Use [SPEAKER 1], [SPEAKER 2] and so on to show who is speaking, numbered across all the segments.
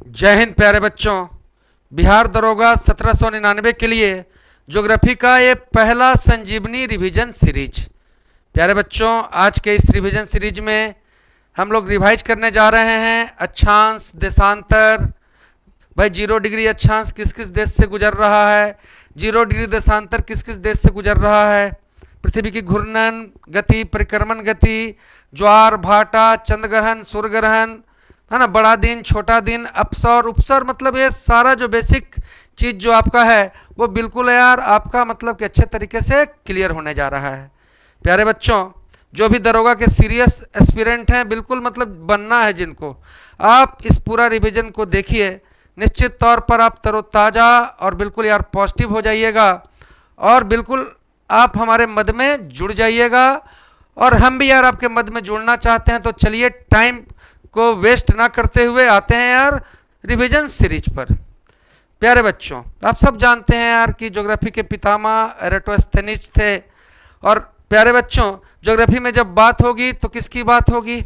[SPEAKER 1] जय हिंद प्यारे बच्चों। बिहार दरोगा 1799 के लिए ज्योग्राफी का ये पहला संजीवनी रिवीजन सीरीज। प्यारे बच्चों, आज के इस रिवीजन सीरीज में हम लोग रिवाइज करने जा रहे हैं अक्षांश, देशांतर। भाई 0 डिग्री अक्षांश किस किस देश से गुजर रहा है, 0 डिग्री देशांतर किस किस देश से गुजर रहा है, पृथ्वी की घूर्णन गति, परिक्रमण गति, ज्वार भाटा, चंद्रग्रहण, सूर्यग्रहण, है ना, बड़ा दिन, छोटा दिन, अपसौर, उपसौर, मतलब ये सारा जो बेसिक चीज़ जो आपका है वो बिल्कुल यार आपका मतलब कि अच्छे तरीके से क्लियर होने जा रहा है। प्यारे बच्चों, जो भी दरोगा के सीरियस एस्पिरेंट हैं, बिल्कुल मतलब बनना है जिनको, आप इस पूरा रिवीजन को देखिए। निश्चित तौर पर आप तरोताज़ा और बिल्कुल यार पॉजिटिव हो जाइएगा और बिल्कुल आप हमारे मद में जुड़ जाइएगा। और हम भी यार आपके मद में जुड़ना चाहते हैं, तो चलिए टाइम को वेस्ट ना करते हुए आते हैं यार रिवीजन सीरीज पर। प्यारे बच्चों, आप सब जानते हैं यार कि ज्योग्राफी के पितामह एराटोस्थेनीज थे। और प्यारे बच्चों, ज्योग्राफी में जब बात होगी तो किसकी बात होगी?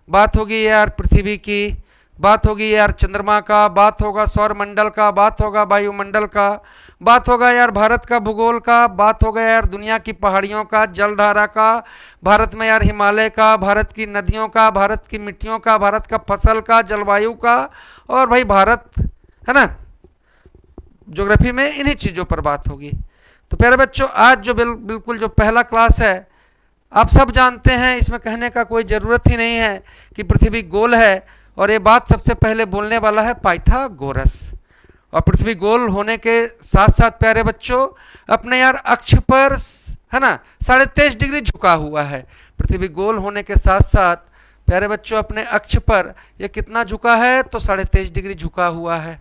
[SPEAKER 1] बात होगी यार पृथ्वी की, बात होगी यार चंद्रमा का, बात होगा सौर मंडल का, बात होगा वायुमंडल का, बात होगा यार भारत का भूगोल का, बात होगा यार दुनिया की पहाड़ियों का, जलधारा का, भारत में यार हिमालय का, भारत की नदियों का, भारत की मिट्टियों का, भारत का फसल का, जलवायु का, और भाई भारत, है ना, ज्योग्राफी में इन्हीं चीज़ों पर बात होगी। तो प्यारे बच्चों, आज जो बिल्कुल जो पहला क्लास है, आप सब जानते हैं, इसमें कहने का कोई ज़रूरत ही नहीं है कि पृथ्वी गोल है। और ये बात सबसे पहले बोलने वाला है पाइथागोरस। और पृथ्वी गोल होने के साथ साथ प्यारे बच्चों अपने यार अक्ष पर, है ना, 23.5 डिग्री झुका हुआ है। पृथ्वी गोल होने के साथ साथ प्यारे बच्चों अपने अक्ष पर ये कितना झुका है? तो 23.5 डिग्री झुका हुआ है।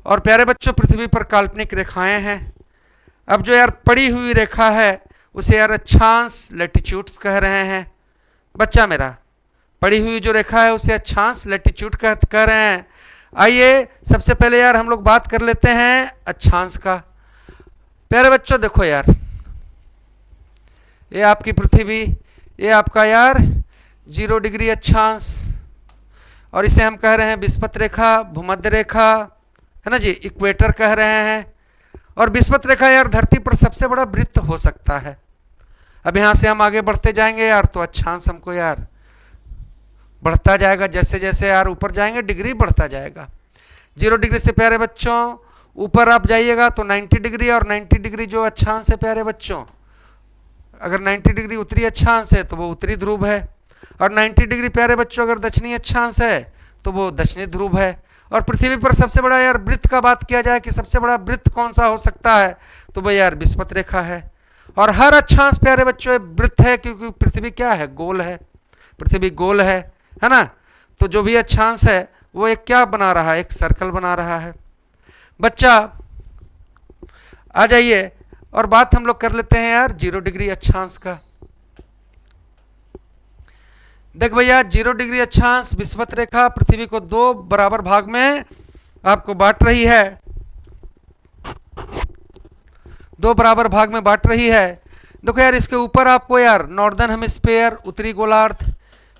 [SPEAKER 1] और प्यारे बच्चों पृथ्वी पर काल्पनिक रेखाएं हैं। अब जो यार पड़ी हुई रेखा है उसे यार अक्षांश, लैटिट्यूड्स कह रहे हैं। बच्चा मेरा, पड़ी हुई जो रेखा है उसे अक्षांश, लैटिट्यूड कह रहे हैं। आइए सबसे पहले यार हम लोग बात कर लेते हैं अक्षांश का। प्यारे बच्चों देखो यार, ये आपकी पृथ्वी, ये आपका यार 0 डिग्री अक्षांश, और इसे हम कह रहे हैं विस्पत रेखा, भूमध्य रेखा, है ना जी, इक्वेटर कह रहे हैं। और विस्पत रेखा यार धरती पर सबसे बड़ा वृत्त हो सकता है। अब यहाँ से हम आगे बढ़ते जाएंगे यार तो अक्षांश हमको यार बढ़ता जाएगा, जैसे जैसे यार ऊपर जाएंगे डिग्री बढ़ता जाएगा। 0 डिग्री से प्यारे बच्चों ऊपर आप जाइएगा तो 90 डिग्री, और 90 डिग्री जो अक्षांश है प्यारे बच्चों, अगर 90 डिग्री उत्तरी अक्षांश है तो वो उत्तरी ध्रुव है, और 90 डिग्री प्यारे बच्चों अगर दक्षिणी अक्षांश है तो वो दक्षिणी ध्रुव है। और पृथ्वी पर सबसे बड़ा यार वृत्त का बात किया जाए कि सबसे बड़ा वृत्त कौन सा हो सकता है, तो वो यार विस्पत रेखा है। और हर अक्षांश प्यारे बच्चों वृत्त है, क्योंकि पृथ्वी क्या है? गोल है। पृथ्वी गोल है ना, तो जो भी अक्षांश है वो एक क्या बना रहा है? एक सर्कल बना रहा है। बच्चा आ जाइए और बात हम लोग कर लेते हैं यार 0 डिग्री अक्षांश का। देख भैया, 0 डिग्री अक्षांश विस्पत रेखा पृथ्वी को 2 बराबर भाग में आपको बांट रही है, 2 बराबर भाग में बांट रही है। देखो यार, इसके ऊपर आपको यार नॉर्दर्न हेमिस्फीयर, उत्तरी गोलार्ध,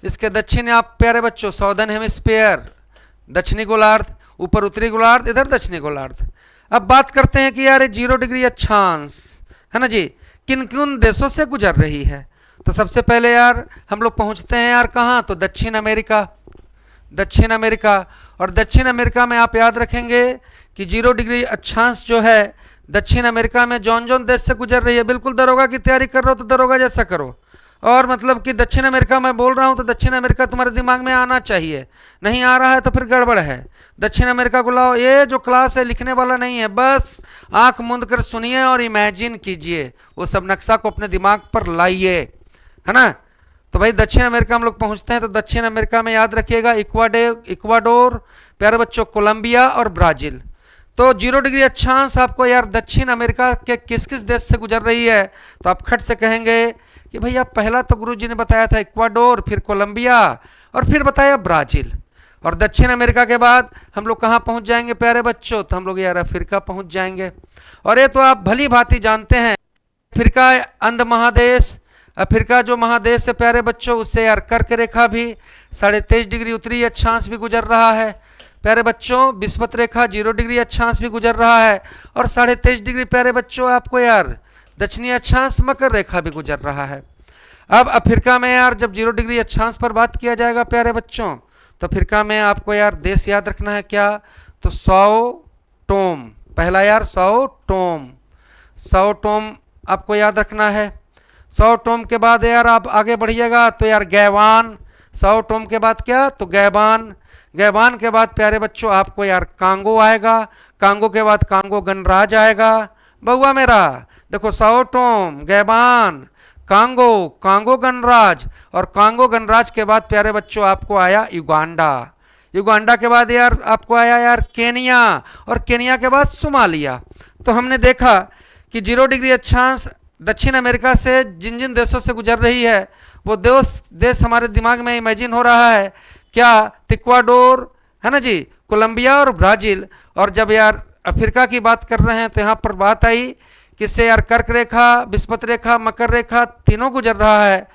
[SPEAKER 1] इसके दक्षिण आप प्यारे बच्चों साउदर्न हेमिस्फीयर, दक्षिणी गोलार्ध, ऊपर उत्तरी गोलार्ध, इधर दक्षिणी गोलार्ध। अब बात करते हैं कि यार 0 डिग्री अक्षांश, है ना जी, किन किन देशों से गुजर रही है। तो सबसे पहले यार हम लोग पहुंचते हैं यार कहाँ? तो दक्षिण अमेरिका। दक्षिण अमेरिका, और दक्षिण अमेरिका में आप याद रखेंगे कि 0 डिग्री अक्षांश जो है दक्षिण अमेरिका में जौन जौन देश से गुजर रही है। बिल्कुल दरोगा की तैयारी कर रहे हो तो दरोगा जैसा करो, और मतलब कि दक्षिण अमेरिका में बोल रहा हूँ तो दक्षिण अमेरिका तुम्हारे दिमाग में आना चाहिए। नहीं आ रहा है तो फिर गड़बड़ है। दक्षिण अमेरिका को लाओ। ये जो क्लास है लिखने वाला नहीं है, बस आंख मूंद कर सुनिए और इमेजिन कीजिए, वो सब नक्शा को अपने दिमाग पर लाइए, है ना। तो भाई दक्षिण अमेरिका हम लोग पहुँचते हैं, तो दक्षिण अमेरिका में याद रखिएगा इक्वाडोर, प्यारे बच्चों कोलंबिया और ब्राज़ील। तो 0 डिग्री अक्षांश आपको यार दक्षिण अमेरिका के किस किस देश से गुजर रही है? तो आप खट से कहेंगे कि भैया पहला तो गुरुजी ने बताया था इक्वाडोर, फिर कोलंबिया, और फिर बताया ब्राज़ील। और दक्षिण अमेरिका के बाद हम लोग कहाँ पहुँच जाएंगे प्यारे बच्चों? तो हम लोग यार अफ्रीका पहुँच जाएंगे। और ये तो आप भली भांति जानते हैं, अफ्रीका अंध महादेश, अफ्रीका जो महादेश है प्यारे बच्चों, उससे यार कर्क रेखा भी 23.5 डिग्री उत्तरी अक्षांश भी गुजर रहा है। प्यारे बच्चों विषुवत रेखा 0 डिग्री अक्षांश भी गुजर रहा है, और 23.5 डिग्री प्यारे बच्चों आपको यार दक्षिणी अक्षांश मकर रेखा भी गुजर रहा है। अब अफ्रीका में यार जब 0 डिग्री अक्षांश पर बात किया जाएगा प्यारे बच्चों, तो अफ्रीका में आपको यार देश याद रखना है क्या, तो साओ टोम, पहला यार साओ टोम, साओ टोम आपको याद रखना है। साओ टोम के बाद यार आप आगे बढ़िएगा तो यार गैवान, साओ टोम के बाद क्या, तो गैबान, गैबान के बाद प्यारे बच्चों आपको यार कांगो आएगा, कांगो के बाद कांगो गणराज आएगा। बहुआ मेरा देखो, साओ टोम, गैबान, कांगो, कांगो गणराज, और कांगो गणराज के बाद प्यारे बच्चों आपको आया युगांडा, युगांडा के बाद यार आपको आया यार केनिया, और केनिया के बाद सोमालिया। तो हमने देखा कि 0 डिग्री अक्षांश दक्षिण अमेरिका से जिन जिन देशों से गुजर रही है वो देश हमारे दिमाग में इमेजिन हो रहा है क्या, इक्वाडोर है ना जी, कोलंबिया और ब्राजील। और जब यार अफ्रीका की बात कर रहे हैं तो यहाँ पर बात आई किससे यार, कर्क रेखा, विषुवत रेखा, मकर रेखा तीनों गुजर रहा है।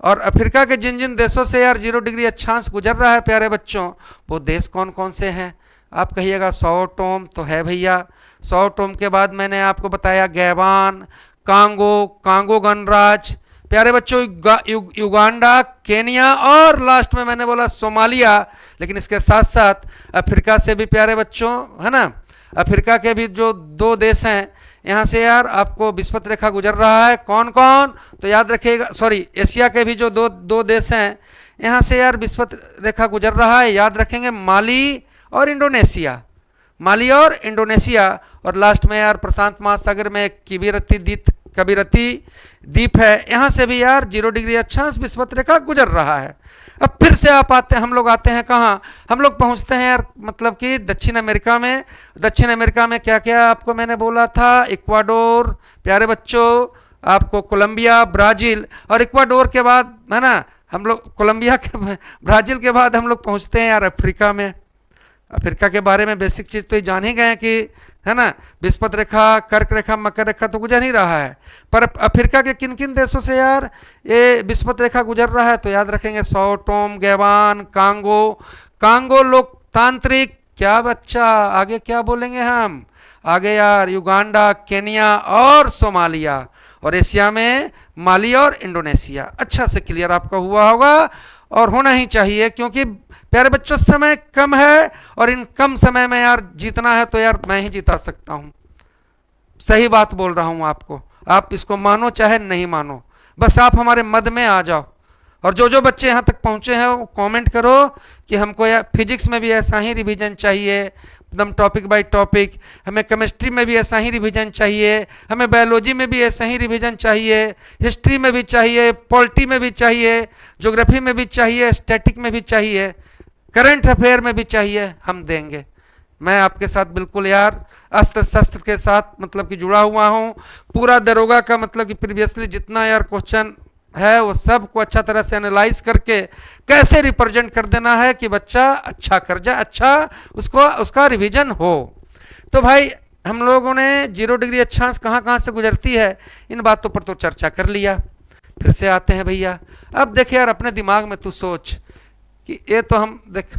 [SPEAKER 1] और अफ्रीका के जिन जिन देशों से यार 0 डिग्री अक्षांश गुजर रहा है प्यारे बच्चों, वो देश कौन कौन से हैं, आप कहिएगा। साओ टोम तो है भैया, साओ टोम के बाद मैंने आपको बताया गैबान, कांगो, कांगो गणराज, प्यारे बच्चों युगांडा, केनिया, और लास्ट में मैंने बोला सोमालिया। लेकिन इसके साथ साथ अफ्रीका से भी प्यारे बच्चों है ना, अफ्रीका के भी जो 2 देश हैं यहाँ से यार आपको विषुवत रेखा गुजर रहा है, कौन कौन, तो याद रखिएगा, सॉरी एशिया के भी जो दो देश हैं यहाँ से यार विषुवत रेखा गुजर रहा है, याद रखेंगे माली और इंडोनेशिया, माली और इंडोनेशिया। और लास्ट में यार प्रशांत महासागर में एक कबीरती द्वीप है, यहाँ से भी यार 0 डिग्री अक्षांश विषुवत रेखा गुजर रहा है। अब फिर से हम लोग आते हैं कहाँ, हम लोग पहुँचते हैं यार मतलब कि दक्षिण अमेरिका में। दक्षिण अमेरिका में क्या क्या आपको मैंने बोला था, इक्वाडोर प्यारे बच्चों, आपको कोलंबिया, ब्राज़ील, और इक्वाडोर के बाद है ना हम लोग कोलंबिया के ब्राज़ील के बाद हम लोग पहुँचते हैं यार अफ्रीका में। अफ्रीका के बारे में बेसिक चीज़ तो ये जान ही गए कि है ना, विषुवत रेखा, कर्क रेखा, मकर रेखा तो गुजर ही रहा है, पर अफ्रीका के किन किन देशों से यार ये विषुवत रेखा गुजर रहा है, तो याद रखेंगे साओ टोम, गैबान, कांगो, कांगो लोकतांत्रिक, क्या बच्चा आगे क्या बोलेंगे हम, आगे यार युगांडा, केनिया और सोमालिया, और एशिया में माली और इंडोनेशिया। अच्छा से क्लियर आपका हुआ होगा और होना ही चाहिए, क्योंकि प्यारे बच्चों समय कम है और इन कम समय में यार जीतना है तो यार मैं ही जिता सकता हूँ। सही बात बोल रहा हूँ आपको, आप इसको मानो चाहे नहीं मानो, बस आप हमारे मद में आ जाओ। और जो बच्चे यहाँ तक पहुँचे हैं वो कमेंट करो कि हमको यार फिजिक्स में भी ऐसा ही रिवीजन चाहिए, एकदम टॉपिक बाय टॉपिक, हमें केमिस्ट्री में भी ऐसा ही रिवीजन चाहिए, हमें बायोलॉजी में भी ऐसा ही रिवीजन चाहिए, हिस्ट्री में भी चाहिए, पॉलिटी में भी चाहिए, ज्योग्राफी में भी चाहिए, स्टैटिक में भी चाहिए, करंट अफेयर में भी चाहिए, हम देंगे। मैं आपके साथ बिल्कुल यार अस्त्र शस्त्र के साथ मतलब कि जुड़ा हुआ हूँ। पूरा दरोगा का मतलब कि प्रीवियसली जितना यार क्वेश्चन है वो सब को अच्छा तरह से एनालाइज करके कैसे रिप्रेजेंट कर देना है कि बच्चा अच्छा कर जाए, अच्छा उसका रिवीजन हो। तो भाई हम लोगों ने 0 डिग्री अक्षांश कहाँ कहाँ से गुजरती है इन बातों पर तो चर्चा कर लिया। फिर से आते हैं भैया, अब देख यार अपने दिमाग में तू सोच कि ये तो हम देख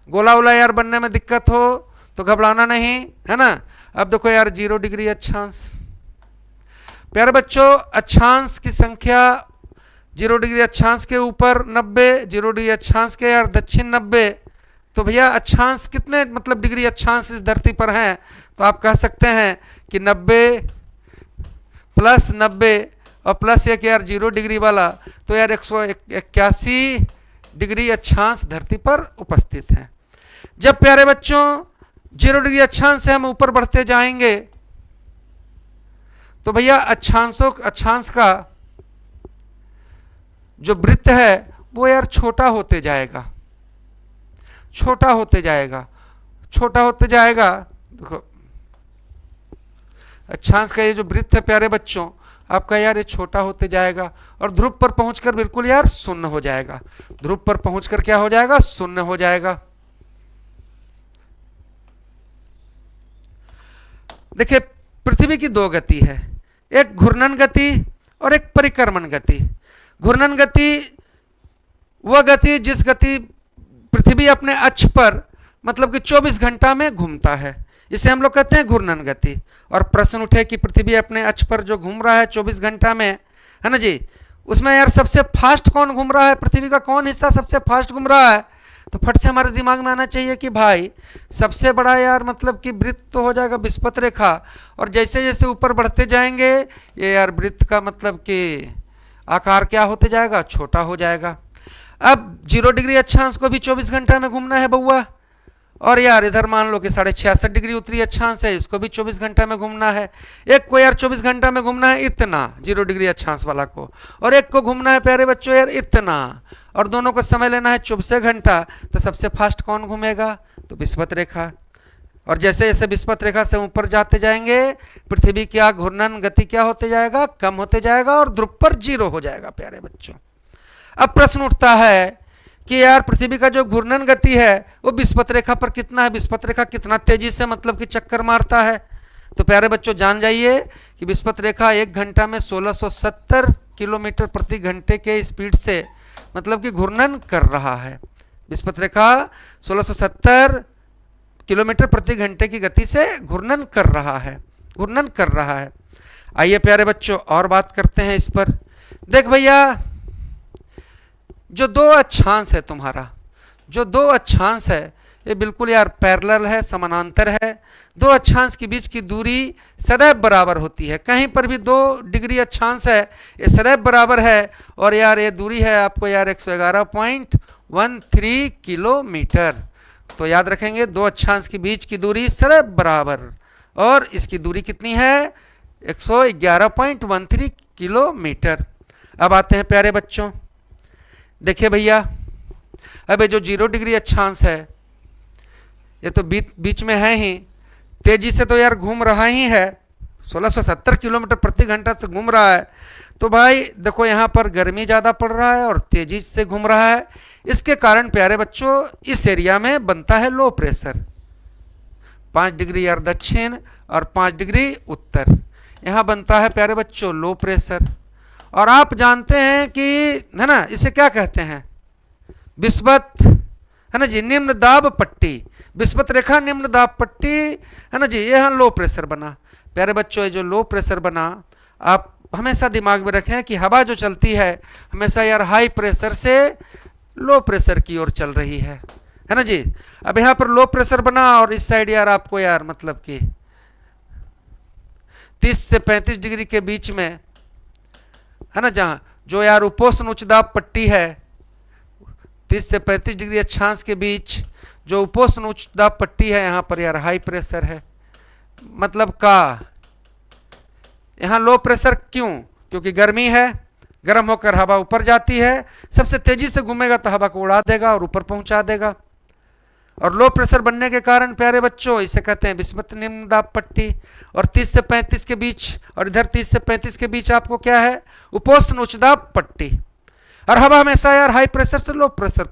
[SPEAKER 1] गोला वोला यार बनने में दिक्कत हो तो घबराना नहीं है ना। अब देखो यार 0 डिग्री अक्षांश, प्यारे बच्चों अक्षांश की संख्या 0 डिग्री अक्षांश के ऊपर 90, 0 डिग्री अक्षांश के यार दक्षिण 90, तो भैया अक्षांश कितने मतलब डिग्री अक्षांश इस धरती पर हैं, तो आप कह सकते हैं कि 90 प्लस 90 और प्लस एक यार 0 डिग्री वाला, तो यार 181 डिग्री अक्षांश धरती पर उपस्थित है। जब प्यारे बच्चों 0 डिग्री अक्षांश से हम ऊपर बढ़ते जाएंगे तो भैया अक्षांश का जो वृत्त है वो यार छोटा होते जाएगा, छोटा होते जाएगा, छोटा होते जाएगा। देखो अक्षांश का ये जो वृत्त है प्यारे बच्चों आपका यार ये छोटा होते जाएगा और ध्रुव पर पहुंचकर बिल्कुल यार शून्य हो जाएगा। ध्रुव पर पहुंचकर क्या हो जाएगा, शून्य हो जाएगा। देखिए पृथ्वी की 2 गति है, एक घूर्णन गति और एक परिक्रमण गति। घूर्णन गति वह गति जिस गति पृथ्वी अपने अक्ष पर मतलब कि 24 घंटा में घूमता है, इसे हम लोग कहते हैं घूर्णन गति। और प्रश्न उठे कि पृथ्वी अपने अक्ष पर जो घूम रहा है 24 घंटा में, है ना जी, उसमें यार सबसे फास्ट कौन घूम रहा है, पृथ्वी का कौन हिस्सा सबसे फास्ट घूम रहा है? तो फट से हमारे दिमाग में आना चाहिए कि भाई सबसे बड़ा यार मतलब कि वृत्त तो हो जाएगा विस्पत रेखा, और जैसे जैसे ऊपर बढ़ते जाएंगे ये यार वृत्त का मतलब कि आकार क्या होते जाएगा, छोटा हो जाएगा। अब 0 डिग्री अक्षांश को भी 24 घंटा में घूमना है बउआ, और यार इधर मान लो कि 66.5 डिग्री उत्तरी अक्षांश है, इसको भी 24 घंटा में घूमना है। एक को यार 24 घंटा में घूमना है इतना 0 डिग्री अक्षांश वाला को, और एक को घूमना है प्यारे बच्चों यार इतना, और दोनों को समय लेना है 24 घंटा। तो सबसे फास्ट कौन घूमेगा? तो विस्पत रेखा। और जैसे जैसे विस्पत रेखा से ऊपर जाते जाएंगे पृथ्वी क्या घूर्णन गति क्या होते जाएगा, कम होते जाएगा, और ध्रुव पर 0 हो जाएगा प्यारे बच्चों। अब प्रश्न उठता है कि यार पृथ्वी का जो घूर्णन गति है वो विस्पत रेखा पर कितना है, विस्पत रेखा कितना तेजी से मतलब कि चक्कर मारता है? तो प्यारे बच्चों जान जाइए कि विस्पत रेखा 1 घंटा में 1670 किलोमीटर प्रति घंटे के स्पीड से मतलब कि घूर्णन कर रहा है। विस्पत रेखा 1670 किलोमीटर प्रति घंटे की गति से घूर्णन कर रहा है, घूर्णन कर रहा है। आइए प्यारे बच्चों और बात करते हैं इस पर। देख भैया जो 2 अक्षांश है तुम्हारा, जो 2 अक्षांश है ये बिल्कुल यार पैरेलल है, समानांतर है। 2 अक्षांश के बीच की दूरी सदैव बराबर होती है, कहीं पर भी 2 डिग्री अक्षांश है ये सदैव बराबर है। और यार ये दूरी है आपको यार 111.13 किलोमीटर। तो याद रखेंगे 2 अक्षांश के बीच की दूरी सदैव बराबर, और इसकी दूरी कितनी है 111.13 किलोमीटर। अब आते हैं प्यारे बच्चों, देखिए भैया अब ये जो 0 डिग्री अक्षांश है ये तो बीच में है ही, तेजी से तो यार घूम रहा ही है, 1670 किलोमीटर प्रति घंटा से घूम रहा है। तो भाई देखो यहाँ पर गर्मी ज़्यादा पड़ रहा है और तेजी से घूम रहा है, इसके कारण प्यारे बच्चों इस एरिया में बनता है लो प्रेशर। 5 डिग्री यार दक्षिण और 5 डिग्री उत्तर, यहाँ बनता है प्यारे बच्चों लो प्रेशर। और आप जानते हैं कि है ना इसे क्या कहते हैं, विस्पत, है ना जी, निम्न दाब पट्टी, विस्पत रेखा निम्न दाब पट्टी, है ना जी, यहाँ लो प्रेशर बना। प्यारे बच्चों ये जो लो प्रेशर बना आप हमेशा दिमाग में रखें कि हवा जो चलती है हमेशा यार हाई प्रेशर से लो प्रेशर की ओर चल रही है ना जी। अब यहाँ पर लो प्रेशर बना और इस साइड यार आपको यार मतलब कि 30 से 35 डिग्री के बीच में, है ना, जहाँ जो यार उपोष्ण उच्च दाब पट्टी है 30 से 35 डिग्री अक्षांश के बीच जो उपोष्ण उच्च दाब पट्टी है यहाँ पर यार हाई प्रेशर है। मतलब का यहाँ लो प्रेशर क्यों? क्योंकि गर्मी है, गर्म होकर हवा ऊपर जाती है, सबसे तेजी से घूमेगा तो हवा को उड़ा देगा और ऊपर पहुंचा देगा। और लो प्रेशर बनने के कारण प्यारे बच्चों इसे कहते हैं विस्पत निम्न दाब पट्टी। और 30 से 35 के बीच और इधर 30 से 35 के बीच आपको क्या है, उपोष्ण उच्च दाब पट्टी। और हवा हमेशा यार हाई प्रेशर से लो प्रेशर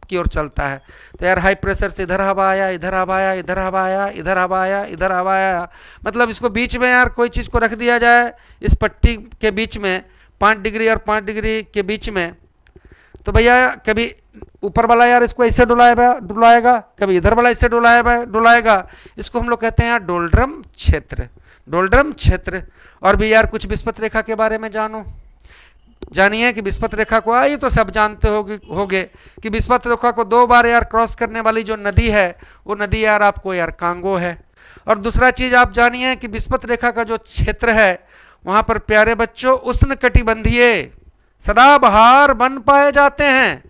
[SPEAKER 1] की ओर चलता है। तो यार हाई प्रेशर से इधर हवा आया, इधर हवा आया, इधर हवा आया, इधर हवा आया, इधर हवा आया, मतलब इसको बीच में यार कोई चीज़ को रख दिया जाए इस पट्टी के बीच में 5 डिग्री और 5 डिग्री के बीच में, तो भैया कभी ऊपर वाला यार इसको ऐसे डुलाएगा, कभी इधर वाला ऐसे डुलाएगा। इसको हम लोग कहते हैं यार डोल्ड्रम क्षेत्र, डोल्ड्रम क्षेत्र। और भी यार कुछ विस्पत रेखा के बारे में जानिए कि विस्पत रेखा को आइए तो सब जानते होगे कि विस्पत रेखा को 2 बार यार क्रॉस करने वाली जो नदी है वो नदी यार आपको यार कांगो है। और दूसरा चीज आप जानिए कि विस्पत रेखा का जो क्षेत्र है वहां पर प्यारे बच्चों उष्णकटिबंधीय सदाबहार वन पाए जाते हैं,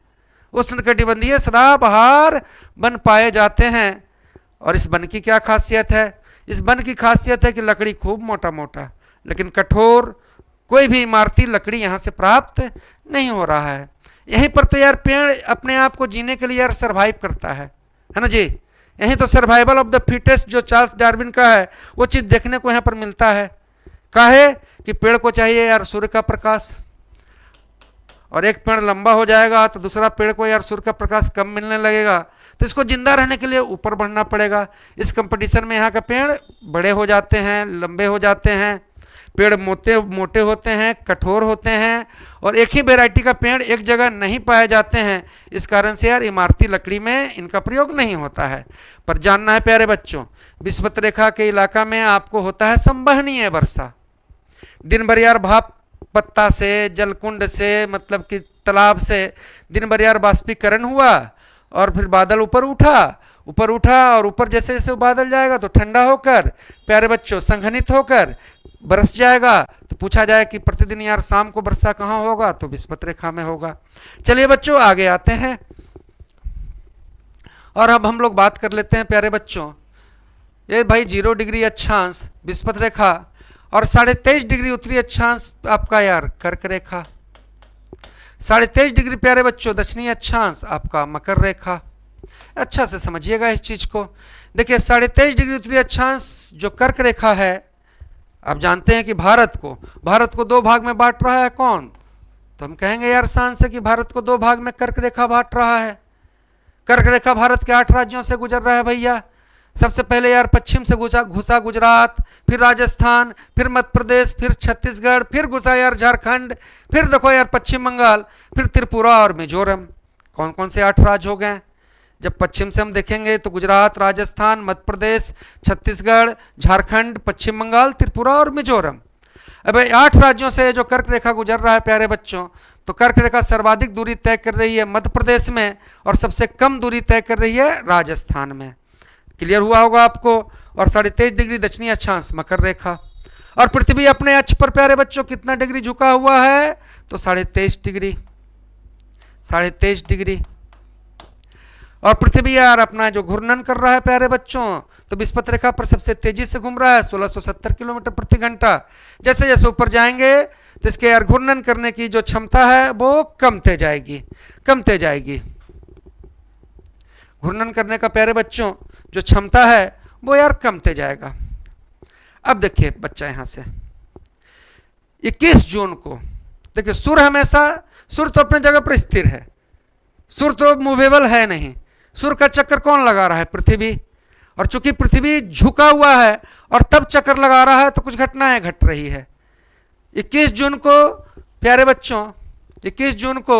[SPEAKER 1] उष्णकटिबंधीय सदाबहार वन पाए जाते हैं। और इस वन की क्या खासियत है? इस वन की खासियत है कि लकड़ी खूब मोटा मोटा लेकिन कठोर, कोई भी इमारती लकड़ी यहाँ से प्राप्त नहीं हो रहा है। यहीं पर तो यार पेड़ अपने आप को जीने के लिए यार सरवाइव करता है ना जी। यहीं तो सर्वाइवल ऑफ द फिटेस्ट जो चार्ल्स डार्विन का है वो चीज़ देखने को यहाँ पर मिलता है। काहे कि पेड़ को चाहिए यार सूर्य का प्रकाश, और एक पेड़ लंबा हो जाएगा तो दूसरा पेड़ को यार सूर्य का प्रकाश कम मिलने लगेगा, तो इसको जिंदा रहने के लिए ऊपर बढ़ना पड़ेगा। इस कंपटीशन में यहाँ का पेड़ बड़े हो जाते हैं, लंबे हो जाते हैं। पेड़ मोटे मोटे होते हैं, कठोर होते हैं और एक ही वैरायटी का पेड़ एक जगह नहीं पाए जाते हैं। इस कारण से यार इमारती लकड़ी में इनका प्रयोग नहीं होता है। पर जानना है प्यारे बच्चों, विषुवत रेखा के इलाका में आपको होता है संवहनीय वर्षा। दिन भर यार भाप पत्ता से, जलकुंड से, मतलब कि तालाब से दिन भर यार बाष्पीकरण हुआ और फिर बादल ऊपर उठा और ऊपर जैसे जैसे बादल जाएगा तो ठंडा होकर प्यारे बच्चों संघनित होकर बरस जाएगा। तो पूछा जाए कि प्रतिदिन यार शाम को वर्षा कहाँ होगा, तो विषुवत रेखा में होगा। चलिए बच्चों आगे आते हैं और अब हम लोग बात कर लेते हैं प्यारे बच्चों, ये भाई 0 डिग्री अक्षांश विषुवत रेखा और 23.5 डिग्री उत्तरी अक्षांश आपका यार कर्क रेखा, 23.5 डिग्री प्यारे बच्चों दक्षिणी अक्षांश आपका मकर रेखा। अच्छा से समझिएगा इस चीज को। देखिए 23.5 डिग्री उत्तरी अक्षांश जो कर्क रेखा है, आप जानते हैं कि भारत को 2 भाग में बांट रहा है कौन, तो हम कहेंगे यार शान से कि भारत को 2 भाग में कर्क रेखा बांट रहा है। कर्क रेखा भारत के 8 राज्यों से गुजर रहा है भैया। सबसे पहले यार पश्चिम से घुसा गुजरात, फिर राजस्थान, फिर मध्य प्रदेश, फिर छत्तीसगढ़, फिर घुसा यार झारखंड, फिर देखो यार पश्चिम बंगाल, फिर त्रिपुरा और मिजोरम। कौन कौन से 8 राज्य हो गए? जब पश्चिम से हम देखेंगे तो गुजरात, राजस्थान, मध्य प्रदेश, छत्तीसगढ़, झारखंड, पश्चिम बंगाल, त्रिपुरा और मिजोरम। अब 8 राज्यों से जो कर्क रेखा गुजर रहा है प्यारे बच्चों, तो कर्क रेखा सर्वाधिक दूरी तय कर रही है मध्य प्रदेश में और सबसे कम दूरी तय कर रही है राजस्थान में। क्लियर हुआ होगा आपको। और 23.5 डिग्री दक्षिणी अक्षांश मकर रेखा। और पृथ्वी अपने अक्ष पर प्यारे बच्चों कितना डिग्री झुका हुआ है, तो 23.5 डिग्री, 23.5 डिग्री। और पृथ्वी यार अपना जो घूर्णन कर रहा है प्यारे बच्चों, तो विषुवत रेखा पर सबसे तेजी से घूम रहा है 1670 किलोमीटर प्रति घंटा। जैसे जैसे ऊपर जाएंगे तो इसके यार घूर्णन करने की जो क्षमता है वो कमते जाएगी। घूर्णन करने का प्यारे बच्चों जो क्षमता है वो यार कमते जाएगा। अब देखिए बच्चा यहां से 21 जून को देखिए सूर्य तो अपने जगह पर स्थिर है, सूर्य तो मूवेबल है नहीं। सूर्य का चक्कर कौन लगा रहा है? पृथ्वी। और चूंकि पृथ्वी झुका हुआ है और तब चक्कर लगा रहा है तो कुछ घटनाएं घट रही है। 21 जून को प्यारे बच्चों, 21 जून को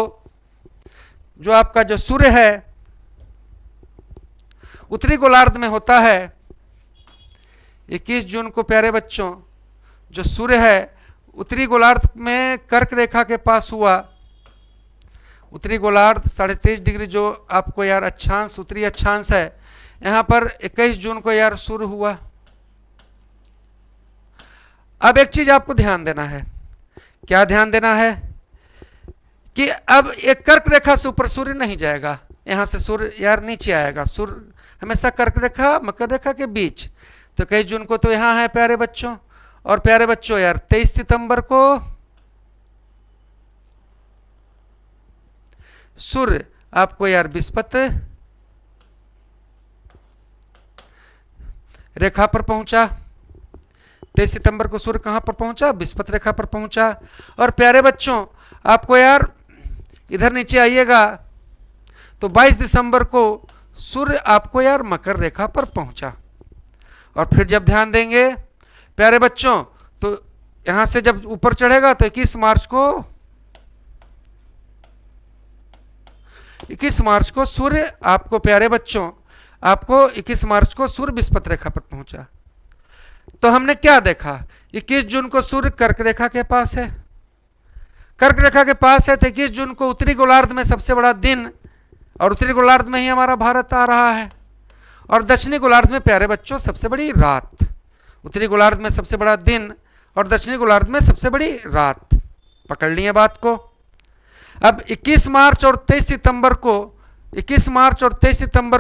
[SPEAKER 1] जो आपका जो सूर्य है उत्तरी गोलार्ध में होता है। 21 जून को प्यारे बच्चों जो सूर्य है उत्तरी गोलार्ध में कर्क रेखा के पास हुआ। उत्तरी गोलार्ध 23.5 डिग्री जो आपको यार अक्षांश उत्तरी अक्षांश है, यहां पर 21 जून को यार सूर्य हुआ। अब एक चीज आपको ध्यान देना है। क्या ध्यान देना है? कि अब एक कर्क रेखा से ऊपर सूर्य नहीं जाएगा, यहां से सूर्य यार नीचे आएगा। सूर्य हमेशा कर्क रेखा मकर रेखा के बीच। तो 21 जून को तो यहां है प्यारे बच्चों। और प्यारे बच्चों यार 23 सितंबर को सूर्य आपको यार विषुवत रेखा पर पहुंचा। 23 सितंबर को सूर्य कहां पर पहुंचा? विषुवत रेखा पर पहुंचा। और प्यारे बच्चों आपको यार इधर नीचे आइएगा तो 22 दिसंबर को सूर्य आपको यार मकर रेखा पर पहुंचा। और फिर जब ध्यान देंगे प्यारे बच्चों तो यहां से जब ऊपर चढ़ेगा तो 21 मार्च को सूर्य आपको प्यारे बच्चों आपको 21 मार्च को सूर्य विषुवत रेखा पर पहुंचा। तो हमने क्या देखा? 21 जून को सूर्य कर्क रेखा के पास है। कर्क रेखा के पास है तो 21 जून को उत्तरी गोलार्ध में सबसे बड़ा दिन, और उत्तरी गोलार्ध में ही हमारा भारत आ रहा है। और दक्षिणी गोलार्ध में प्यारे बच्चों सबसे बड़ी रात। उत्तरी गोलार्ध में सबसे बड़ा दिन और दक्षिणी गोलार्ध में सबसे बड़ी रात। पकड़ लिए बात को। अब 21 मार्च और 23 सितंबर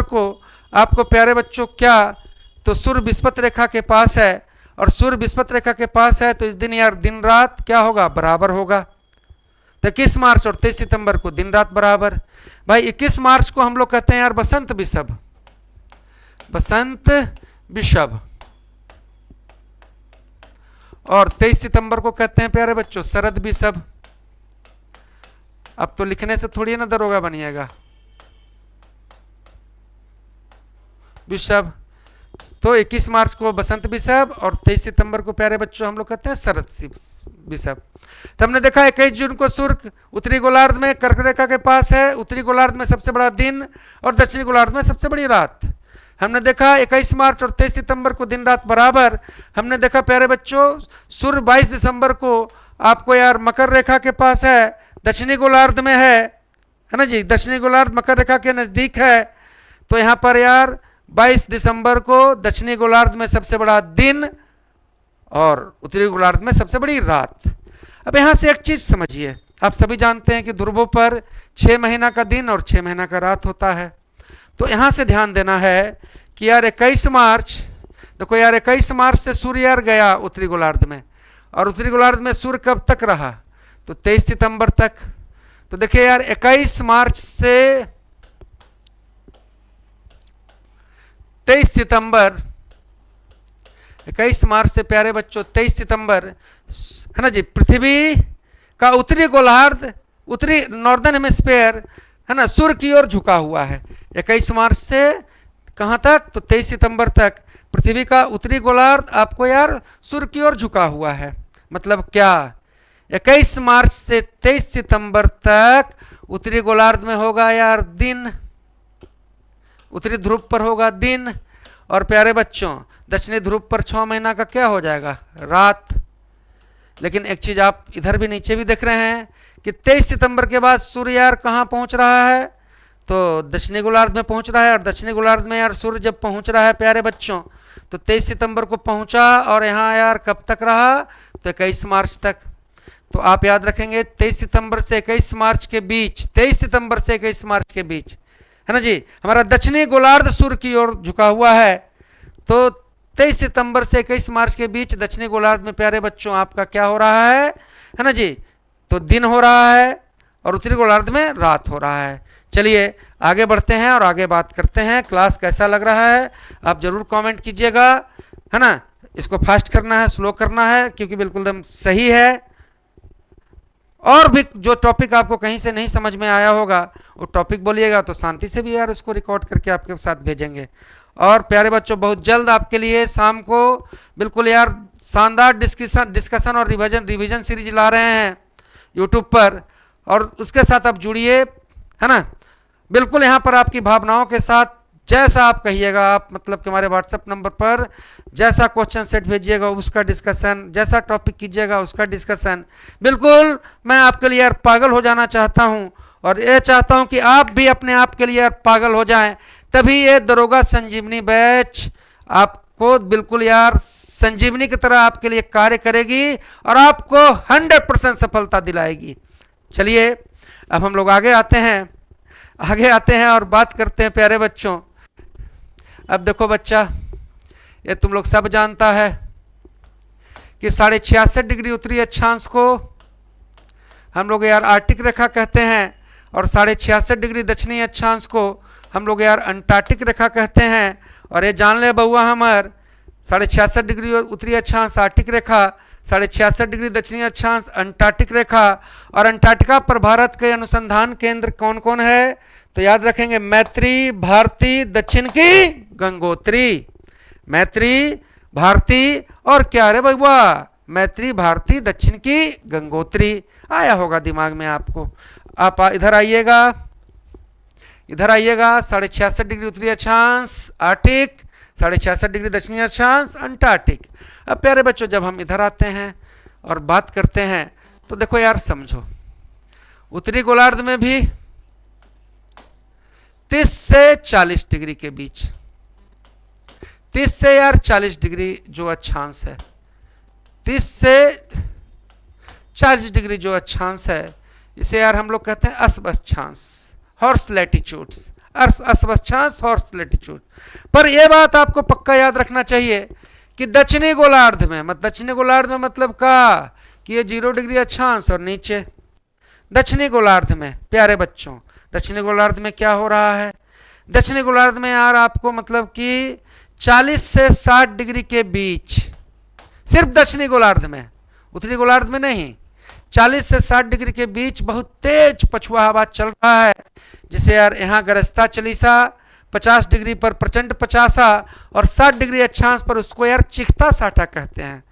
[SPEAKER 1] को आपको प्यारे बच्चों क्या, तो सूर्य विषुवत रेखा के पास है। और सूर्य विषुवत रेखा के पास है तो इस दिन यार दिन रात क्या होगा? बराबर होगा। तो 21 मार्च और 23 सितंबर को दिन रात बराबर। भाई 21 मार्च को हम लोग कहते हैं यार बसंत विषभ। और 23 सितंबर को कहते हैं प्यारे बच्चों शरद विषभ। अब तो लिखने से थोड़ी ना दरोगा बनिएगा। विषभ तो 21 मार्च को बसंत विषव और 23 सितंबर को प्यारे बच्चों हम लोग कहते हैं शरद विषव। तो हमने देखा 21 जून को सूर्य उत्तरी गोलार्ध में कर्क रेखा के पास है, उत्तरी गोलार्ध में सबसे बड़ा दिन और दक्षिणी गोलार्ध में सबसे बड़ी रात। हमने देखा 21 मार्च और 23 सितंबर को दिन रात बराबर। हमने देखा प्यारे बच्चों सूर्य 22 दिसंबर को आपको यार मकर रेखा के पास है, दक्षिणी गोलार्ध में है ना जी, दक्षिणी गोलार्ध मकर रेखा के नजदीक है। तो यहाँ पर यार 22 दिसंबर को दक्षिणी गोलार्ध में सबसे बड़ा दिन और उत्तरी गोलार्ध में सबसे बड़ी रात। अब यहाँ से एक चीज समझिए, आप सभी जानते हैं कि ध्रुवों पर 6 महीना का दिन और 6 महीना का रात होता है। तो यहाँ से ध्यान देना है कि यार 21 मार्च, देखो यार 21 मार्च से सूर्य यार गया उत्तरी गोलार्ध में, और उत्तरी गोलार्ध में सूर्य कब तक रहा, तो 23 सितंबर तक। तो देखिए यार 21 मार्च से 23 सितंबर, 21 मार्च से प्यारे बच्चों 23 सितंबर है ना जी, पृथ्वी का उत्तरी गोलार्ध, उत्तरी नॉर्दर्न हेमिस्फीयर है ना सूर्य की ओर झुका हुआ है। 21 मार्च से कहां तक, तो 23 सितंबर तक पृथ्वी का उत्तरी गोलार्ध आपको यार सूर्य की ओर झुका हुआ है। मतलब क्या, 21 मार्च से 23 सितंबर तक उत्तरी गोलार्ध में होगा यार दिन, उत्तरी ध्रुव पर होगा दिन, और प्यारे बच्चों दक्षिणी ध्रुव पर 6 महीना का क्या हो जाएगा, रात। लेकिन एक चीज आप इधर भी नीचे भी देख रहे हैं कि 23 सितंबर के बाद सूर्य यार कहाँ पहुंच रहा है, तो दक्षिणी गोलार्ध में पहुंच रहा है। और दक्षिणी गोलार्ध में यार सूर्य जब पहुंच रहा है प्यारे बच्चों, तो 23 सितंबर को पहुंचा और यहाँ यार कब तक रहा, तो 21 मार्च तक। तो आप याद रखेंगे 23 सितंबर से 21 मार्च के बीच, 23 सितंबर से 21 मार्च के बीच है ना जी, हमारा दक्षिणी गोलार्ध सूर्य की ओर झुका हुआ है। तो 23 सितंबर से 21 मार्च के बीच दक्षिणी गोलार्ध में प्यारे बच्चों आपका क्या हो रहा है ना जी, तो दिन हो रहा है, और उत्तरी गोलार्ध में रात हो रहा है। चलिए आगे बढ़ते हैं और आगे बात करते हैं। क्लास कैसा लग रहा है आप जरूर कमेंट कीजिएगा, है ना। इसको फास्ट करना है, स्लो करना है, क्योंकि बिल्कुल एकदम सही है। और भी जो टॉपिक आपको कहीं से नहीं समझ में आया होगा वो टॉपिक बोलिएगा, तो शांति से भी यार उसको रिकॉर्ड करके आपके साथ भेजेंगे। और प्यारे बच्चों बहुत जल्द आपके लिए शाम को बिल्कुल यार शानदार डिस्कशन और रिवीजन सीरीज ला रहे हैं यूट्यूब पर, और उसके साथ आप जुड़िए, है ना। बिल्कुल यहाँ पर आपकी भावनाओं के साथ जैसा आप कहिएगा, आप मतलब कि हमारे व्हाट्सएप नंबर पर जैसा क्वेश्चन सेट भेजिएगा उसका डिस्कशन, जैसा टॉपिक कीजिएगा उसका डिस्कशन। बिल्कुल मैं आपके लिए यार पागल हो जाना चाहता हूँ, और ये चाहता हूँ कि आप भी अपने आप के लिए यार पागल हो जाएं, तभी ये दरोगा संजीवनी बैच आपको बिल्कुल यार संजीवनी की तरह आपके लिए कार्य करेगी और आपको 100% सफलता दिलाएगी। चलिए अब हम लोग आगे आते हैं और बात करते हैं प्यारे बच्चों। अब देखो बच्चा, ये तुम लोग सब जानता है कि 66.5 डिग्री उत्तरी अक्षांश को हम लोग यार आर्टिक रेखा कहते हैं, और 66.5 डिग्री दक्षिणी अक्षांश को हम लोग यार अंटार्कटिक रेखा कहते हैं। और ये जान ले बउआ हमार, 66.5 डिग्री उत्तरी अक्षांश आर्टिक रेखा, 66.5 डिग्री दक्षिणी अक्षांश अंटार्कटिक रेखा, और अंटार्कटिका पर भारत के अनुसंधान केंद्र कौन कौन है, तो याद रखेंगे मैत्री, भारती, दक्षिण की गंगोत्री। मैत्री, भारती और क्या रे बउआ, मैत्री, भारती, दक्षिण की गंगोत्री। आया होगा दिमाग में आपको। आप इधर आइएगा, 66.5 डिग्री उत्तरी अक्षांश आर्टिक, 66.5 डिग्री दक्षिणी अक्षांश अंटार्कटिक। अब प्यारे बच्चों जब हम इधर आते हैं और बात करते हैं, तो देखो यार समझो, उत्तरी गोलार्ध में भी 30 से 40 डिग्री के बीच, 30 से यार 40 डिग्री जो अक्षांश है, 30 से 40 डिग्री जो अक्षांश है, इसे यार हम लोग कहते हैं अश्व अक्षांश, हॉर्स लैटिट्यूड्स, अश्व अक्षांश, हॉर्स लैटिट्यूड। पर यह बात आपको पक्का याद रखना चाहिए कि दक्षिणी गोलार्ध में मतलब का कि ये 0 डिग्री अक्षांश और नीचे दक्षिणी गोलार्ध में प्यारे बच्चों, दक्षिणी गोलार्ध में क्या हो रहा है, दक्षिणी गोलार्ध में यार आपको मतलब कि 40 से 60 डिग्री के बीच, सिर्फ दक्षिणी गोलार्ध में, उत्तरी गोलार्ध में नहीं, 40 से 60 डिग्री के बीच बहुत तेज पछुआ हवा चल रहा है, जिसे यार यहाँ गरजता चालीसा 50 डिग्री पर प्रचंड 50 और 60 डिग्री अक्षांश पर उसको यार चिखता साठा कहते हैं।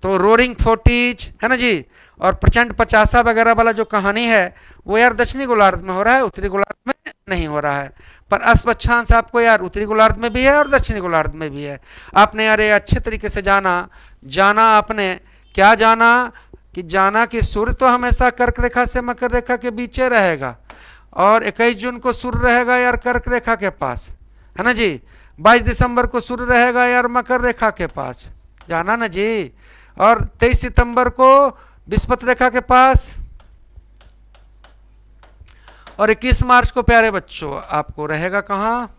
[SPEAKER 1] तो रोरिंग 40 है ना जी, और प्रचंड 50 वगैरह वाला जो कहानी है वो यार दक्षिणी गोलार्ध में हो रहा है, उत्तरी गोलार्ध में नहीं हो रहा है। पर अस्पक्षांश आपको यार उत्तरी गोलार्ध में भी है और दक्षिणी गोलार्ध में भी है। आपने यार ये अच्छे तरीके से जाना आपने क्या जाना कि सूर्य तो हमेशा कर्क रेखा से मकर रेखा के बीच रहेगा और 21 जून को सूर्य रहेगा यार कर्क रेखा के पास, है ना जी। 22 दिसंबर को सूर्य रहेगा यार मकर रेखा के पास, जाना ना जी। और 23 सितंबर को विषुवत रेखा के पास और 21 मार्च को प्यारे बच्चों आपको रहेगा कहाँ,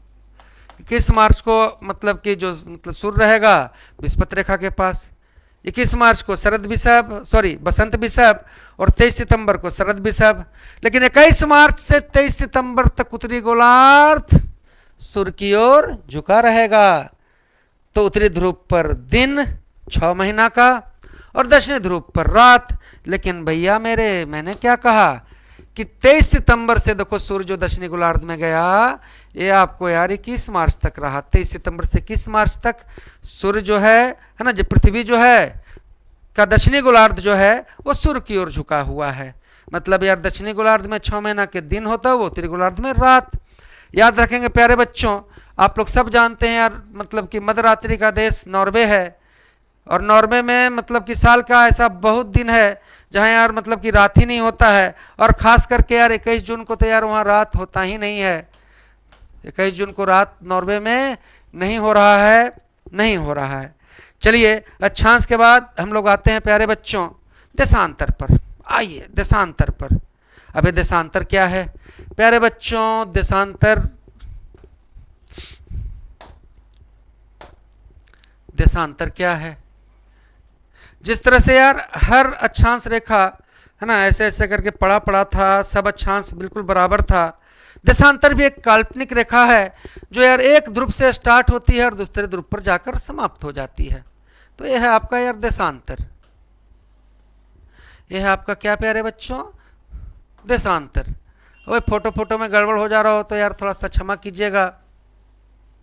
[SPEAKER 1] 21 मार्च को मतलब कि जो सूर्य रहेगा विषुवत रेखा के पास। 21 मार्च को बसंत विषभ और 23 सितंबर को शरद विषभ। लेकिन 21 मार्च से 23 सितंबर तक उत्तरी गोलार्ध सूर्य की ओर झुका रहेगा। तो उत्तरी ध्रुव पर दिन 6 महीना का और दक्षिणी ध्रुव पर रात। लेकिन भैया मैंने क्या कहा कि 23 सितंबर से देखो सूर्य जो दक्षिणी गोलार्ध में गया ये आपको यार 21 मार्च तक रहा। 23 सितंबर से 21 मार्च तक सूर्य जो है ना, जो पृथ्वी जो है का दक्षिणी गोलार्ध जो है वो सूर्य की ओर झुका हुआ है। मतलब यार दक्षिणी गोलार्ध में 6 महीना के दिन होता है, वो उत्तरी गोलार्ध में रात। याद रखेंगे प्यारे बच्चों, आप लोग सब जानते हैं यार मतलब कि मध्यरात्रि का देश नॉर्वे है और नॉर्वे में मतलब कि साल का ऐसा बहुत दिन है जहाँ यार मतलब कि रात ही नहीं होता है। और खास करके यार 21 जून को तो यार वहाँ रात होता ही नहीं है। 21 जून को रात नॉर्वे में नहीं हो रहा है। चलिए अक्षांश के बाद हम लोग आते हैं प्यारे बच्चों देशांतर पर। आइए देशांतर पर। अबे देशांतर क्या है प्यारे बच्चों, देशांतर क्या है। जिस तरह से यार हर अक्षांश रेखा है ना ऐसे ऐसे करके पड़ा था, सब अक्षांश बिल्कुल बराबर था। देशांतर भी एक काल्पनिक रेखा है जो यार एक ध्रुव से स्टार्ट होती है और दूसरे ध्रुव पर जाकर समाप्त हो जाती है। तो यह है आपका यार देशांतर। यह है आपका क्या प्यारे बच्चों, देशांतर। वही फोटो में गड़बड़ हो जा रहा हो तो यार थोड़ा सा क्षमा कीजिएगा,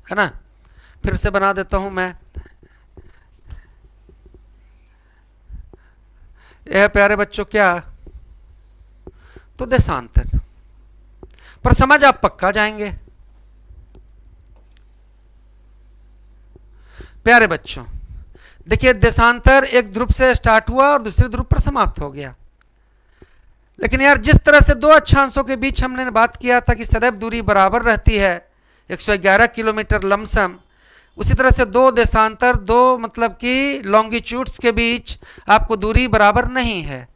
[SPEAKER 1] है ना। फिर से बना देता हूं मैं। यह प्यारे बच्चों क्या, तो देशांतर। पर समझ आप पक्का जाएंगे प्यारे बच्चों। देखिए देशांतर एक ध्रुव से स्टार्ट हुआ और दूसरे ध्रुव पर समाप्त हो गया। लेकिन यार जिस तरह से दो अक्षांशों के बीच हमने बात किया था कि सदैव दूरी बराबर रहती है 111 किलोमीटर लमसम, उसी तरह से दो देशांतर, दो मतलब कि लॉन्गिट्यूड्स के बीच आपको दूरी बराबर नहीं है।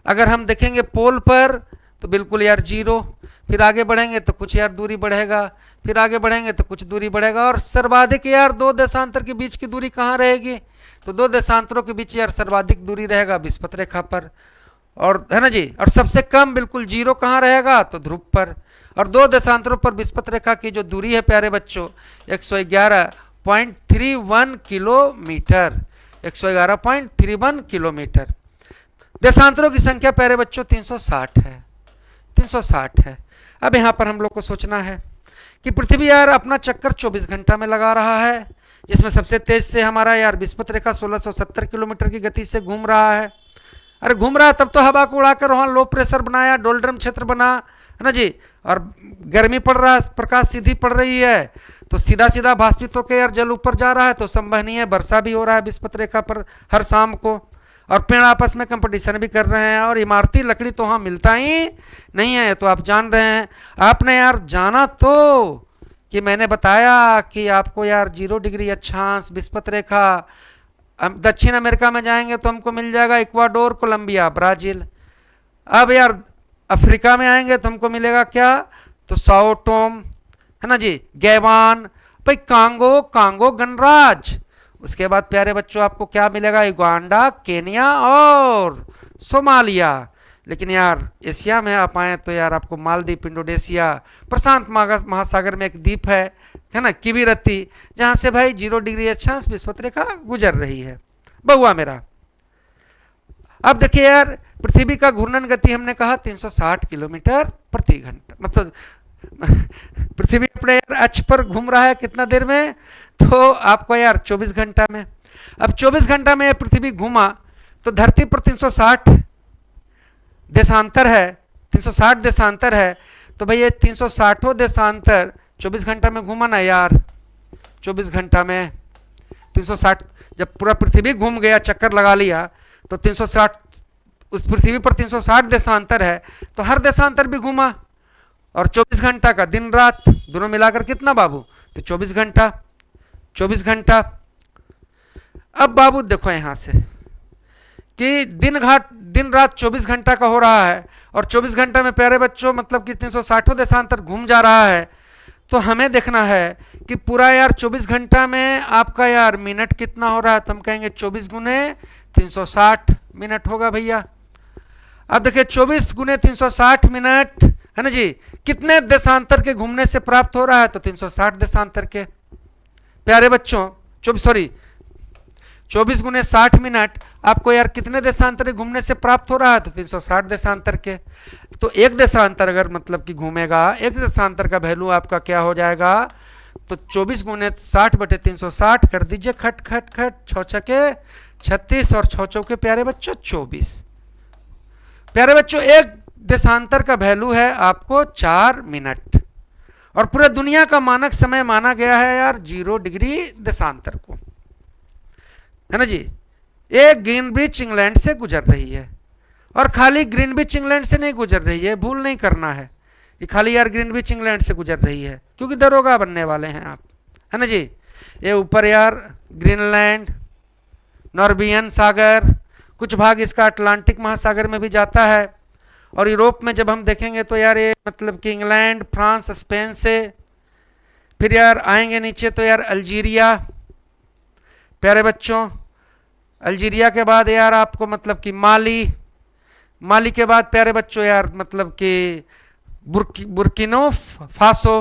[SPEAKER 1] अगर हम देखेंगे पोल पर तो बिल्कुल यार 0, फिर आगे बढ़ेंगे तो कुछ यार दूरी बढ़ेगा, फिर आगे बढ़ेंगे तो कुछ दूरी बढ़ेगा। और सर्वाधिक यार दो देशांतर के बीच की दूरी कहाँ रहेगी, तो दो देशांतरों के बीच यार सर्वाधिक दूरी रहेगा विषुवत रेखा पर, और है ना जी। और सबसे कम बिल्कुल 0 कहाँ रहेगा, तो ध्रुव पर। और दो देशांतरों पर विषुवत रेखा की जो दूरी है प्यारे बच्चों 111.31 किलोमीटर, 111.31 किलोमीटर। देशांतरों की संख्या प्यारे बच्चों 360 है, 360 है। अब यहाँ पर हम लोग को सोचना है कि पृथ्वी यार अपना चक्कर 24 घंटा में लगा रहा है, जिसमें सबसे तेज से हमारा यार विषुवत रेखा 1670 किलोमीटर की गति से घूम रहा है। अरे घूम रहा है तब तो हवा को उड़ाकर वहाँ लो प्रेशर बनाया, डोल्ड्रम क्षेत्र बना, है ना जी। और गर्मी पड़ रहा है, प्रकाश सीधी पड़ रही है, तो सीधा सीधा भास्पित होकर यार जल ऊपर जा रहा है, तो संवहनीय वर्षा भी हो रहा है विषुवत रेखा पर हर शाम को। और पेड़ आपस में कंपटीशन भी कर रहे हैं, और इमारती लकड़ी तो वहाँ मिलता ही नहीं है, तो आप जान रहे हैं। आपने यार जाना तो कि मैंने बताया कि आपको यार 0 डिग्री अक्षांश विषुवत रेखा। दक्षिण अमेरिका में जाएंगे तो हमको मिल जाएगा इक्वाडोर, कोलंबिया, ब्राजील। अब यार अफ्रीका में आएंगे तो हमको मिलेगा क्या, तो साओ टोम, है ना जी, गैवान, भाई कांगो गणराज्य। उसके बाद प्यारे बच्चों आपको क्या मिलेगा, युगांडा, केनिया और सोमालिया। लेकिन यार एशिया में आप आए तो यार आपको मालदीव, इंडोनेशिया, प्रशांत महासागर में एक द्वीप है ना, किवीरती, जहां से भाई 0 डिग्री अक्षांश विषुवत रेखा गुजर रही है बहुआ मेरा। अब देखिए यार पृथ्वी का घूर्णन गति हमने कहा 360 किलोमीटर प्रति घंटा, मतलब पृथ्वी अपने यार अक्ष पर घूम रहा है कितना देर में, तो आपको यार 24 घंटा में। अब 24 घंटा में पृथ्वी घूमा तो धरती पर 360 देशांतर है, 360 देशांतर है, तो भाई ये 360 देशांतर 24 घंटा में घूमा ना यार। 24 घंटा में 360, जब पूरा पृथ्वी घूम गया, चक्कर लगा लिया, तो 360, उस पृथ्वी पर 360 देशांतर है, तो हर देशांतर भी घूमा। और 24 घंटा का दिन रात दोनों मिलाकर कितना बाबू, तो 24 घंटा। 24 घंटा। अब बाबू देखो यहां से कि दिन रात 24 घंटा का हो रहा है, और 24 घंटा में प्यारे बच्चों मतलब कि 360 देशांतर घूम जा रहा है। तो हमें देखना है कि पूरा यार 24 घंटा में आपका यार मिनट कितना हो रहा है, तो हम कहेंगे 24 गुने 360 मिनट होगा भैया। अब देखिए 24 गुने 360 मिनट है ना जी, कितने देशांतर के घूमने से प्राप्त हो रहा है, तो 360 देशांतर के। प्यारे बच्चों 24 गुने 60 मिनट आपको यार कितने देशांतर घूमने से प्राप्त हो रहा है, तो 360 देशांतर के। तो एक देशांतर अगर मतलब कि घूमेगा, एक देशांतर का वैल्यू आपका क्या हो जाएगा, तो 24 गुने 60 बटे 360 कर दीजिए, खट खट खट, 6 छके 36 और 6 चौके प्यारे बच्चों 24। प्यारे बच्चों एक देशांतर का वैल्यू है आपको 4 मिनट, और पूरे दुनिया का मानक समय माना गया है यार 0 डिग्री देशांतर को, है ना जी। ये ग्रीनविच इंग्लैंड से गुजर रही है, और खाली ग्रीनविच इंग्लैंड से नहीं गुजर रही है, भूल नहीं करना है, ये खाली यार ग्रीनविच इंग्लैंड से गुजर रही है, क्योंकि दरोगा बनने वाले हैं आप, है ना जी। ये ऊपर यार ग्रीनलैंड, नॉर्बियन सागर, कुछ भाग इसका अटलांटिक महासागर में भी जाता है, और यूरोप में जब हम देखेंगे तो यार ये मतलब कि इंग्लैंड, फ्रांस, स्पेन से, फिर यार आएंगे नीचे तो यार अल्जीरिया। प्यारे बच्चों अल्जीरिया के बाद यार आपको मतलब कि माली के बाद प्यारे बच्चों यार मतलब कि बुर्किन फासो,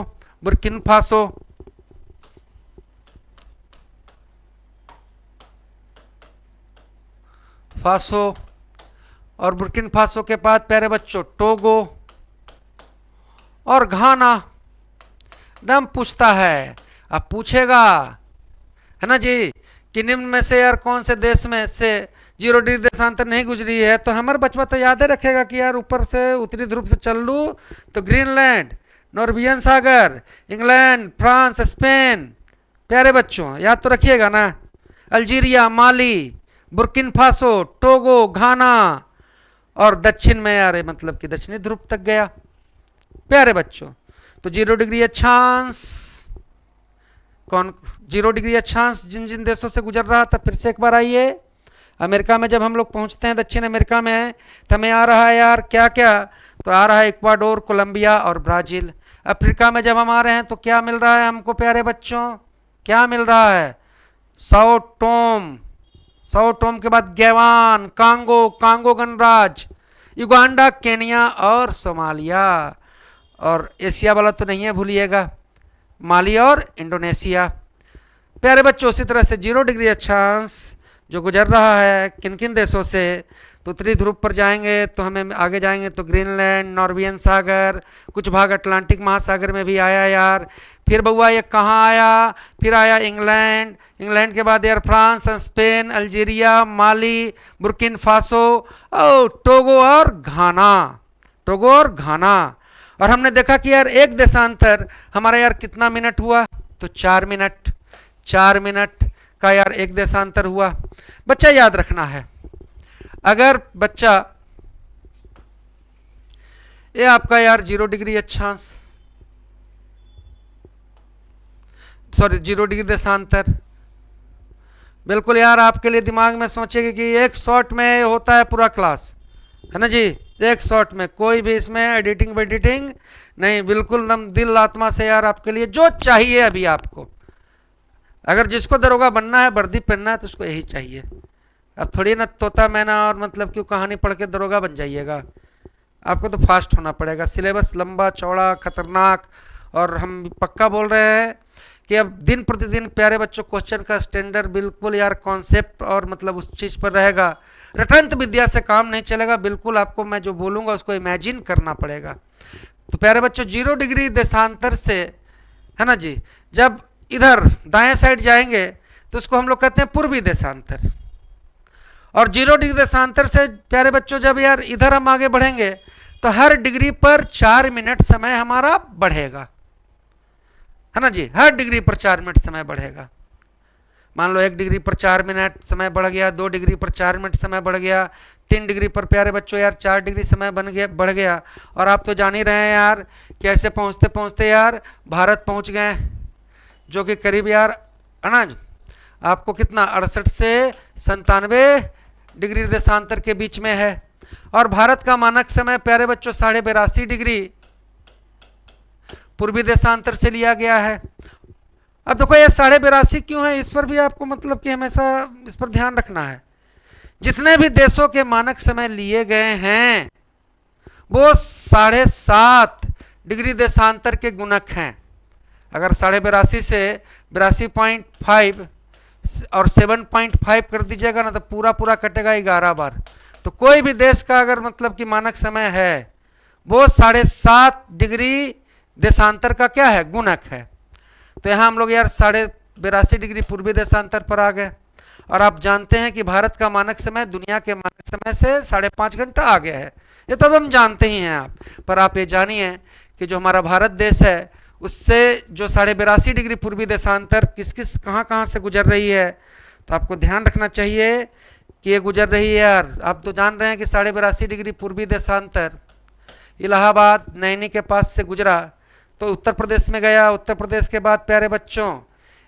[SPEAKER 1] और बुर्किन फासो के बाद प्यारे बच्चों टोगो और घाना। दम पूछता है, अब पूछेगा है ना जी कि निम्न में से यार कौन से देश में से 0 डिग्री देशांतर नहीं गुजरी है, तो हमारा बचपा तो याद ही रखेगा कि यार ऊपर से उत्तरी ध्रुव से चल लूँ तो ग्रीनलैंड, नॉर्बियन सागर, इंग्लैंड, फ्रांस, स्पेन। प्यारे बच्चों याद तो रखिएगा ना, अल्जीरिया, माली, बुर्किन फासो, टोगो, घाना, और दक्षिण में यार मतलब कि दक्षिणी ध्रुव तक गया। प्यारे बच्चों तो 0 डिग्री अक्षांश, कौन 0 डिग्री अक्षांश जिन जिन देशों से गुजर रहा था, फिर से एक बार आइए। अमेरिका में जब हम लोग पहुंचते हैं, दक्षिण अमेरिका में, तो हमें आ रहा है यार क्या क्या, तो आ रहा है इक्वाडोर, कोलंबिया और ब्राजील। अफ्रीका में जब हम आ रहे हैं तो क्या मिल रहा है हमको प्यारे बच्चों, क्या मिल रहा है, साओ टोम के बाद गैवान, कांगो गणराज्य, युगांडा, केनिया और सोमालिया। और एशिया वाला तो नहीं है भूलिएगा, माली और इंडोनेशिया। प्यारे बच्चों उसी तरह से 0 डिग्री अक्षांश जो गुजर रहा है किन किन देशों से, तो उत्तरी ध्रुव पर जाएंगे तो हमें आगे जाएंगे तो ग्रीनलैंड, नॉर्बियन सागर, कुछ भाग अटलांटिक महासागर में भी आया यार। फिर बउआ ये कहाँ आया, फिर आया इंग्लैंड के बाद यार फ्रांस, स्पेन, अल्जीरिया, माली, बुर्किन फासो, टोगो और घाना। और हमने देखा कि यार एक देशांतर हमारा यार कितना मिनट हुआ, तो 4 मिनट का यार एक देशांतर हुआ। बच्चा याद रखना है, अगर बच्चा ये आपका यार 0 डिग्री अक्षांश, सॉरी 0 डिग्री देशांतर, बिल्कुल यार आपके लिए दिमाग में सोचेगी कि एक शॉट में होता है पूरा क्लास, है ना जी, एक शॉट में, कोई भी इसमें एडिटिंग नहीं, बिल्कुल एकदम दिल आत्मा से यार आपके लिए जो चाहिए अभी आपको। अगर जिसको दरोगा बनना है, वर्दी पहनना है, तो उसको यही चाहिए। अब थोड़ी ना तोता मैना और मतलब क्यों कहानी पढ़ के दरोगा बन जाइएगा, आपको तो फास्ट होना पड़ेगा। सिलेबस लंबा चौड़ा खतरनाक, और हम पक्का बोल रहे हैं कि अब दिन प्रतिदिन प्यारे बच्चों क्वेश्चन का स्टैंडर्ड बिल्कुल यार कॉन्सेप्ट और मतलब उस चीज़ पर रहेगा। रटंत विद्या से काम नहीं चलेगा, बिल्कुल आपको मैं जो बोलूँगा उसको इमेजिन करना पड़ेगा। तो प्यारे बच्चों 0 डिग्री देशांतर से है ना जी। जब इधर दाएं साइड जाएंगे तो उसको हम लोग कहते हैं पूर्वी देशांतर। और 0 डिग्री देशांतर से प्यारे बच्चों जब यार इधर हम आगे बढ़ेंगे तो हर डिग्री पर 4 मिनट समय हमारा बढ़ेगा, है ना जी। हर डिग्री पर 4 मिनट समय बढ़ेगा। मान लो 1 डिग्री पर 4 मिनट समय बढ़ गया, 2 डिग्री पर 4 मिनट समय बढ़ गया, 3 डिग्री पर प्यारे बच्चों यार 4 डिग्री समय बढ़ गया। और आप तो जान ही रहे हैं यार कैसे पहुंचते पहुंचते यार भारत पहुंच गए, जो कि करीब यार अनाज आपको कितना 68 से 97 डिग्री देशांतर के बीच में है। और भारत का मानक समय प्यारे बच्चों 82.5 डिग्री पूर्वी देशांतर से लिया गया है। अब देखो ये 82.5 क्यों है, इस पर भी आपको मतलब कि हमेशा इस पर ध्यान रखना है। जितने भी देशों के मानक समय लिए गए हैं वो 7.5 डिग्री देशांतर के गुणक हैं। अगर 82.5 से 82.5 और 7.5 कर दीजिएगा ना तो पूरा पूरा कटेगा 11 बार। तो कोई भी देश का अगर मतलब कि मानक समय है वो 7.5 डिग्री देशांतर का क्या है, गुणक है। तो यहाँ हम लोग यार 82.5 डिग्री पूर्वी देशांतर पर आ गए। और आप जानते हैं कि भारत का मानक समय दुनिया के मानक समय से 5.5 घंटा आगे है, ये तो हम जानते ही हैं आप। पर आप ये जानिए कि जो हमारा भारत देश है उससे जो 82.5 डिग्री पूर्वी देशांतर किस किस कहाँ कहाँ से गुजर रही है, तो आपको ध्यान रखना चाहिए कि ये गुजर रही है यार। आप तो जान रहे हैं कि 82.5 डिग्री पूर्वी देशांतर इलाहाबाद नैनी के पास से गुजरा तो उत्तर प्रदेश में गया, उत्तर प्रदेश के बाद प्यारे बच्चों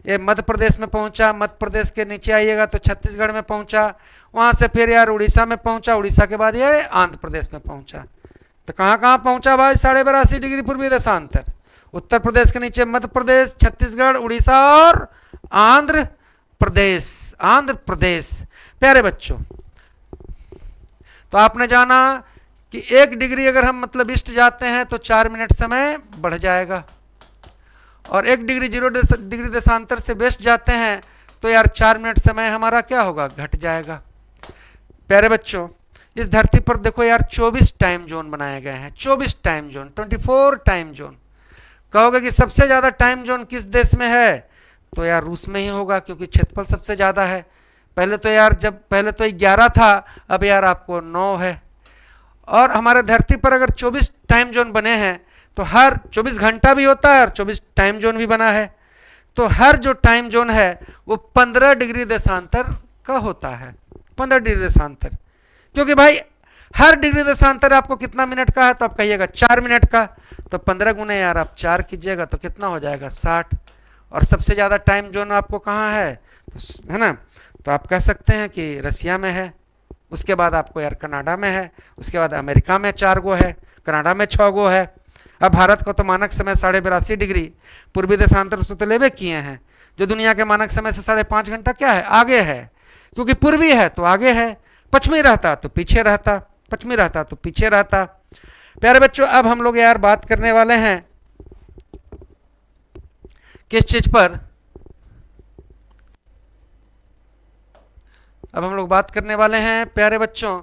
[SPEAKER 1] ये मध्य प्रदेश में पहुंचा, मध्य प्रदेश के नीचे आइएगा तो छत्तीसगढ़ में पहुंचा, वहां से फिर यार उड़ीसा में पहुंचा, उड़ीसा के बाद ये आंध्र प्रदेश में पहुंचा। तो कहाँ कहाँ पहुंचा भाई 82.5 डिग्री पूर्वी देशांतर? उत्तर प्रदेश के नीचे मध्य प्रदेश, छत्तीसगढ़, उड़ीसा और आंध्र प्रदेश। आंध्र प्रदेश प्यारे बच्चों, तो आपने जाना कि 1 डिग्री अगर हम मतलब ईस्ट जाते हैं तो 4 मिनट समय बढ़ जाएगा, और 1 डिग्री 0 डिग्री देशांतर से वेस्ट जाते हैं तो यार 4 मिनट समय हमारा क्या होगा, घट जाएगा। प्यारे बच्चों इस धरती पर देखो यार 24 टाइम जोन बनाए गए हैं, 24 टाइम जोन, 24 टाइम जोन। कहोगे कि सबसे ज़्यादा टाइम जोन किस देश में है, तो यार रूस में ही होगा क्योंकि क्षेत्रफल सबसे ज़्यादा है। पहले तो यार जब पहले तो 11 था, अब यार आपको 9 है। और हमारे धरती पर अगर 24 टाइम जोन बने हैं तो हर 24 घंटा भी होता है और 24 टाइम जोन भी बना है, तो हर जो टाइम जोन है वो 15 डिग्री देशांतर का होता है, 15 डिग्री देशांतर। क्योंकि भाई हर डिग्री देशांतर आपको कितना मिनट का है, तो आप कहिएगा 4 मिनट का, तो 15 गुने यार आप 4 कीजिएगा तो कितना हो जाएगा 60। और सबसे ज़्यादा टाइम जोन आपको कहाँ है, तो है ना, तो आप कह सकते हैं कि रसिया में है, उसके बाद आपको यार कनाडा में है, उसके बाद अमेरिका में 4 गो है, कनाडा में 6 गो है। अब भारत को तो मानक समय 82.5 डिग्री पूर्वी देशांतर उसको तो लेवे किए हैं, जो दुनिया के मानक समय से 5.5 घंटा क्या है, आगे है। क्योंकि पूर्वी है तो आगे है, पश्चिमी रहता तो पीछे रहता, पश्चिमी रहता तो पीछे रहता। प्यारे बच्चों अब हम लोग यार बात करने वाले हैं किस चीज पर, अब हम लोग बात करने वाले हैं प्यारे बच्चों